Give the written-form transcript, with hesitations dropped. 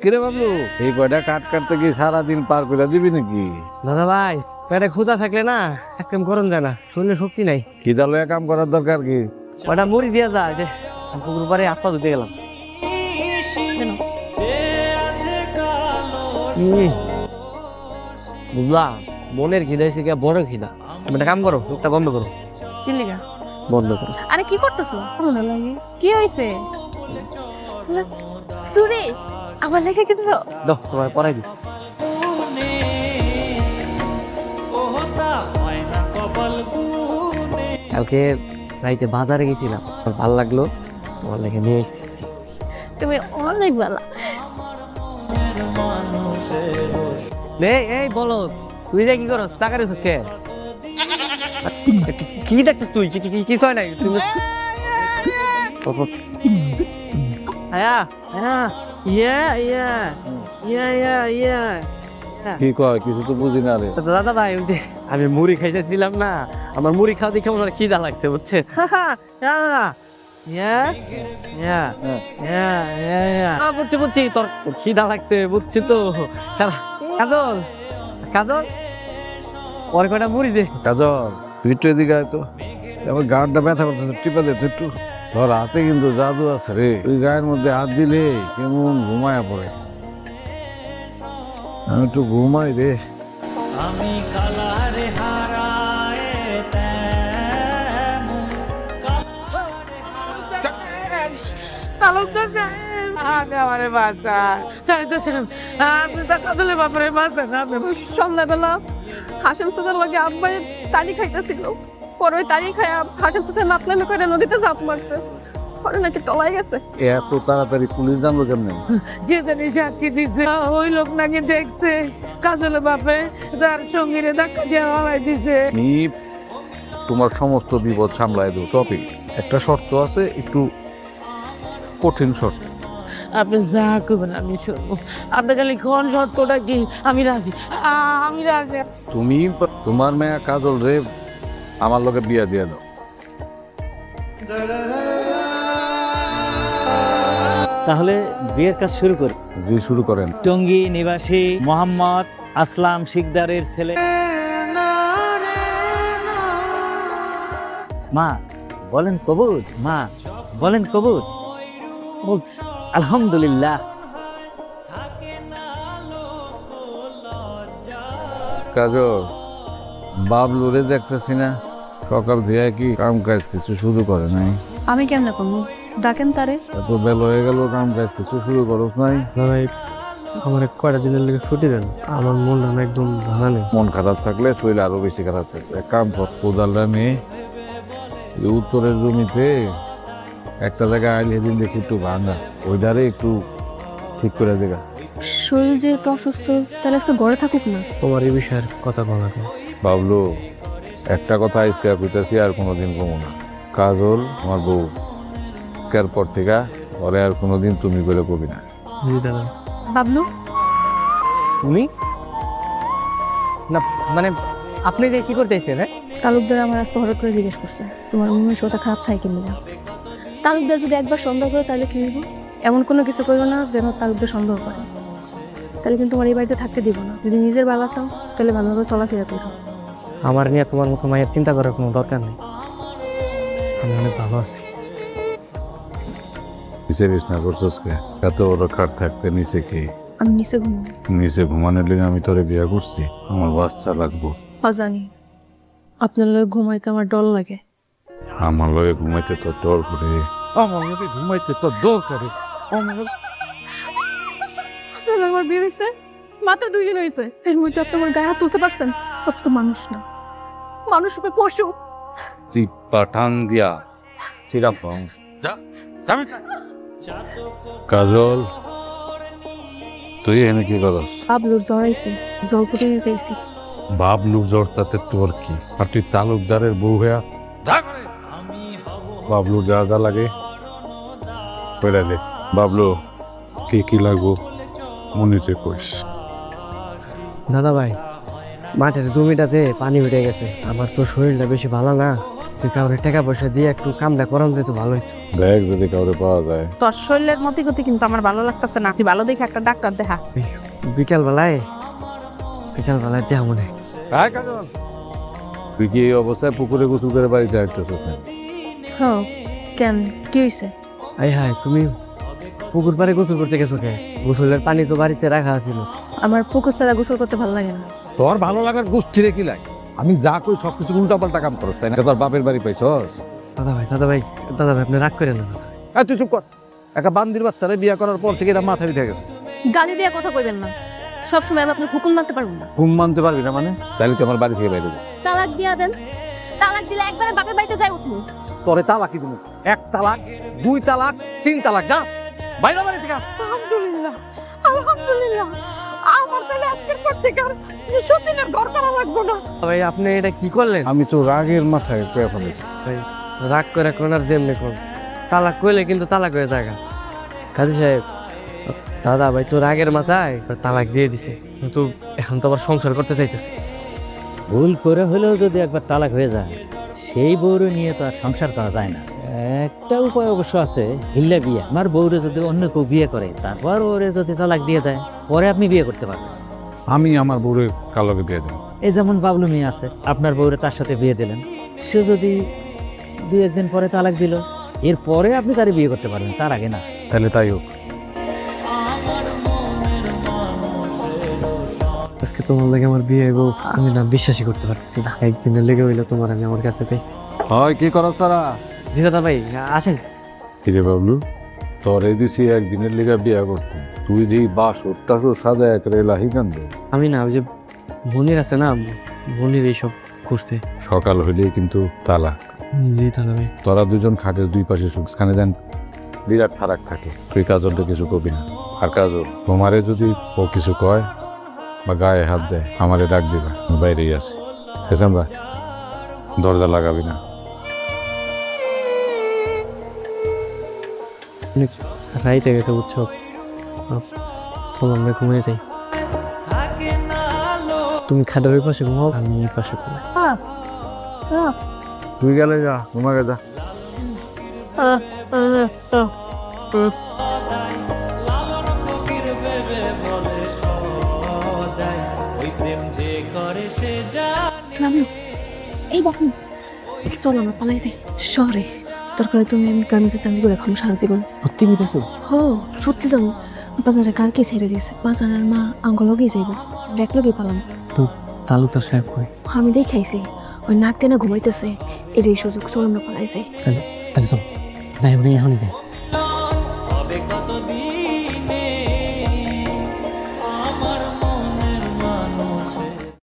কিরে বাবলু, এই কয়টা কাট কাটতে কি সারাদিন পার করে দিবি নাকি? দাদা ভাই, পেটে ক্ষুধা থাকলে না এক কাম করুন যায় না, শরীরে শক্তি নাই। খিদা লইয়া কাম করার দরকার কি? ওটা মুড়ি দিয়ে যায় যে পুকুর পাড়ে আত্মা ধুতে গেলাম। বুঝলা, মনের খিদা এসে গিয়া বড় খিদা। তুমি একটা কাম করো, মুখটা বন্ধ করো। কি লিগা? বন্ধ করো। আরে কি করতেছো? ভালো লাগে। কি হইছে? সুরে আমার লেখা কিছু দাও, তোমার পড়াই দিই। কালকে রাইতে বাজারে গেছিলাম, আমার ভালো লাগলো, তোমার লেগে নিয়ে এসেছি। তুমি অনেক ভালো। এই বলো, তুই যে কি করো, টাকা রেখোস কে? কি দেখছিস তুই? কিছু হয় নাই তুমি? আয়া আয়া ইয়া ইয়া ইয়া ইয়া ইয়া কি কয় কিছু তো বুঝি না রে। দাদা ভাই, ওই যে আমি মুড়ি খাইতেছিলাম না, আমার মুড়ি খাওয়া দেখে মনে হয় খিদা লাগছে, বুঝছে? বুঝছি বুঝছি, তোর খিদা লাগছে, বুঝছি তো। কাজল কাজল, পরে কয়টা মুড়ি দে। কাজল, তুই একটু এদিকে আয় তো। আমার গাড়টা ব্যথা করতেছে, টিপা দে তো একটু। তোর হাতে কিন্তু জাদু আছে রে, তুই গায়ের মধ্যে হাত দিলে কেমন ঘুমায়া পড়ে। আমি একটু ঘুমাই রে। আমি কালারে হারায় তালুকদার সাহেব, আমারে বাঁচা। চাইতেছিলাম আপনি তো কাদলে বাপরে বাঁচেন। আপনি সন্ধ্যাবেলা হাসেম চাচার লগে আব্বাই তালি খাইতেছিল, পরে ওই তালি খাইয়া হাসেম চাচার মাতলামি করে নদীতে ঝাঁপ মারছে, পরে নাকি তলায় গেছে। এত তাড়াতাড়ি পুলিশ জানলো কেমনে? যে জানি সাক্ষী দিছে, ওই লোক নাকি দেখছে কাজলে বাপে তার সঙ্গীরে ধাক্কা দিয়ে হারাই দিছে। আমি তোমার সমস্ত বিপদ সামলায় দেবো, তবে একটা শর্ত আছে, একটু কঠিন শর্ত। আপনি যা করবেন আমি শুনবো, আপনি খালি কোন শর্তটা কি? আমি রাজি, আমি রাজি। তুমি তোমার মেয়া কাজল রে আমার লগে বিয়া দিয়ে দাও। তাহলে বিয়ের কাজ শুরু করি। জি, শুরু করেন। টঙ্গী নিবাসী মোহাম্মদ আসলাম শিকদারের ছেলে। মা বলেন কবুল, মা বলেন কবুল। বলছি আলহামদুলিল্লাহ। কাজল, বাবলু রে দেখতেছি না, সকাল দিয়ে কি কাম কাজ কিছু শুরু করে নাই? আমি কেমনে করবো? ডাকেন তারে। এত বেল হয়ে গেল, কাম কাজ কিছু শুরু করস নাই? ভাই, আমার কয়টা দিনের লেগে ছুটি দেন, আমার মনটা না একদম ভালো নেই। মন খারাপ থাকলে শরীর আরো বেশি খারাপ থাকবে। এক কাম কর, কোদালটা নিয়ে ওই উত্তরের জমিতে একটা জায়গায় আইলে দিন দেখি একটু ভাঙা, ওইটারে একটু ঠিক করে দেগা। শরীর যেহেতু অসুস্থ, তাহলে আজকে ঘরে থাকুক না। তোমার এই বিষয়ের কথা বলা কেন? বাবলু, একটা কথা আজকে কইতাছি, আর কোনোদিন কমো না। কাজল আমার বউ, কার পর থেকে ওরে আর কোনোদিন তুমি করে কবি না। জি দাদা। বাবলু, তুমি না, মানে আপনি যে কি করতেছেন? হ্যাঁ, তালুকদার আমার আজকে হঠাৎ করে জিজ্ঞেস করছে তোমার মনের শোটা খারাপ থাকে কিনা। তালুকদার যদি একবার সন্দেহ করে তাহলে কি হইব? এমন কোনো কিছু করবো না যেন তালুকদার সন্দেহ করে, তাহলে কিন্তু তোমার এই বাড়িতে থাকতে দিব না। যদি নিজের বালা চাও তাহলে ভালোভাবে চলাফেরা করো। আমার নিয়ে তোমার মতো মায়ের চিন্তা করার কোনো দরকার নেই, আমি অনেক ভালো আছি। নিচে বিছনা করছস কে? এত বড় খাট থাকতে নিচে কি? আমি নিচে ঘুমাবো। নিচে ঘুমানোর লেগে আমি তোরে বিয়া করছি? আমার বাচ্চা লাগবো। জানি আপনার লগে ঘুমাইতে আমার ডর লাগে। আমার লগে ঘুমাইতে তো ডর করে। আমার লগে ঘুমাইতে তো ডর করে। আপনার আমার বিয়ে হয়েছে মাত্র 2 দিন হয়েছে, এর মধ্যে আপনি আমার গায়ে হাত তুলতে পারছেন? আপনি তো মানুষ না, মানুষ রূপে পশু। চিপা টান দিয়া সিরাপ কাজল, তুই এনে কি করস? বাবলুর জ্বর আইছে, জলপটি নিতে আইছি। বাবলু জ্বর তাতে তোর কি? আর তুই তালুকদারের বউ হইয়া বাবলু যা যা লাগে কইরা দে। বাবলু কি কি লাগবো মনিতে কইস। দাদা ভাই, মাঠের জমিটাতে পানি উঠে গেছে, আমার তো শরীরটা বেশি ভালো না, তুই কাউরে টাকা পয়সা দিয়ে একটু কামটা করান যেত ভালো হইতো। দেখ যদি কাউরে পাওয়া যায়। তোর শরীরের মতি গতি কিন্তু আমার ভালো লাগতেছে না, তুই ভালো দেখে একটা ডাক্তার দেখা। বিকাল বেলায় দেওয়া মনে হয়। তুই কি এই অবস্থায় পুকুরে গোসল করে বাড়িতে আসতেছ? হ্যাঁ, কেন কি হয়েছে? আই হায়, তুমি পুকুর পাড়ে গোসল করতে গেছো কে? গোসলের পানি তো বাড়িতে রাখা ছিল। আমার পুকুর ছাড়া গোসল করতে ভালো লাগে না। তোর ভালো লাগার গোষ্ঠীরে কি লাগে? আমি যা কই সবকিছু উল্টাপাল্টা কাম করছ, তাই না? তোর বাপের বাড়ি পাইছস? দাদা ভাই আপনি রাগ করেন না। তুই চুপ কর। একটা বান্দির বাচ্চারে বিয়ে করার পর থেকে এটা মাথা উঠে গেছে। গালি দিয়ে কথা কইবেন না, সবসময় আমি আপনার হুকুম মানতে পারবো না। ঘুম মানতে পারবি না মানে? তাহলে তুই আমার বাড়ি থেকে বাইরে যা। তালাক দিয়া দেন, তালাক দিলে একবারে বাপের বাড়িতে যাই উঠবো। তোরে তালাকই দিবি। 1 তালাক, 2 তালাক, 3 তালাক, যা বাইরে বাড়ি থেকে। আলহামদুলিল্লাহ, আলহামদুলিল্লাহ, আমার তাহলে আজকের পর থেকে আর সতীনের ঘর করা লাগবো না। ভাই আপনি এটা কি করলেন? আমি তো রাগের মাথায় কয়ে ফেলেছি। ভাই রাগ করে কোন আর যেমনি কোন, তালাক কইলে কিন্তু তালাক হয়ে জায়গা। কাজী সাহেব, দাদা ভাই তো রাগের মাথায় তালাক দিয়ে দিছে, কিন্তু এখন তো আবার সংসার করতে চাইতেছে। ভুল করে হলেও যদি একবার তালাক হয়ে যায়, সেই বউরে নিয়ে তো আর সংসার করা যায় না। একটা উপায় অবশ্য আছে, হিল্লা বিয়ে। আমার বউরে যদি অন্য কেউ বিয়ে করে, তারপর ওরে যদি তালাক দিয়ে দেয়, পরে আপনি বিয়ে করতে পারবেন। আমি আমার বউরে কালোকে দিয়ে দেব। এই যেমন বাবলু মেয়ে আছে, আপনার বউরে তার সাথে বিয়ে দিলেন, সে যদি 2-1 দিন পরে তালাক দিল, এরপরে আপনি তারে বিয়ে করতে পারবেন, তার আগে না। তাহলে তাই হোক। আজকে তোমার লাগে আমার বিয়ে হইব, আমি না বিশ্বাসই করতে পারতেছি না। একদিনের লেগে হইলো তোমার আমি আমার কাছে পাইছি। হয় কি করস তারা? জি দাদা ভাই আসেন। কিরে বাবলু, তোরে দিছি একদিনের লিগা বিয়া করতে, তুই যে বাসর টাসর সাজায় একেবারে লাহি কান্দে। আমি না ওই যে মনির আছে না, মনির এইসব করছে। সকাল হইলেই কিন্তু তালাক। জি দাদা ভাই। তোরা দুজন খাটের 2 পাশে সুখখানে যান, বিরাট ফারাক থাকে। তুই কাজলটা কিছু কবি না। আর কাজল, তোমারে যদি ও কিছু কয় বা গায়ে হাত দেয়, আমারে ডাক দিবা, আমি বাইরেই আছি। হেসাম ভাই, দরজা লাগাবি না। অনেক রাইতে গেছে উৎসব, চল আমরা ঘুমিয়ে যাই। তুমি খাটের ওই পাশে ঘুমাও, আমি এই পাশে ঘুমাই। তুই গেলে যা, তোমাকে যা। লালন ফকির ভেবে বলে সদাই, ওই প্রেম যে করে সে জানে। রামু, এই দেখো, চলো আমরা পালাই যাই শহরে। দরকার তুমি আমি গার্মেন্টসে চাকরি করে খাবো সারা জীবন। সত্যি বুঝেছো? হো, সত্যি যাবো। বাজারে কালকে ছেড়ে দিয়েছে, বাজারের মা আঙ্গ লগেই যাইব, ব্যাগ লগেই পালাম। তো তালুকদার সাহেব কই? আমি দেখাইছি ওই নাক টেনে ঘুমাইতেছে, এটাই সুযোগ, চলো আমরা পালাই যাই। তাহলে চল, না এখনই যাই।